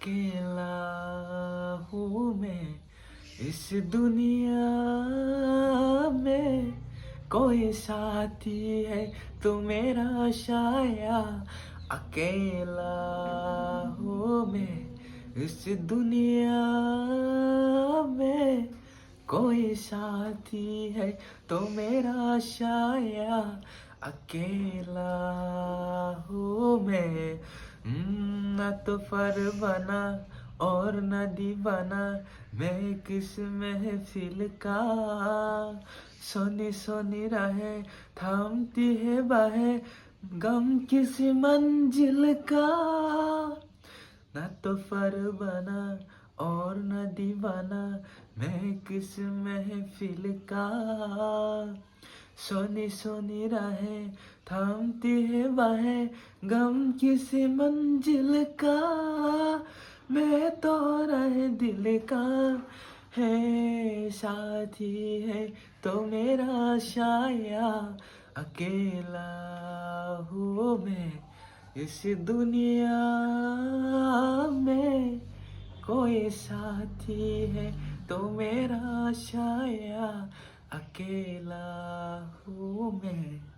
अकेला हूँ मैं इस दुनिया में, कोई साथी है तो मेरा साया। अकेला हूँ मैं इस दुनिया में, कोई साथी है तो मेरा साया। अकेला हूँ मैं। न तो फरमाना और न दीवाना, मैं किस महफिल का। सोनी सोनी राहें थामती है बाहें, गम किसी मंजिल का। न तो फरमाना और न दीवाना, मैं किस महफिल का। सोनी सोनी राहें थामती है बाहें, गम किसी मंजिल का। मैं तो रहे दिल का है साथी है तो मेरा साया। अकेला हूँ मैं इस दुनिया में, कोई साथी है तो मेरा साया। अकेला हूँ मैं।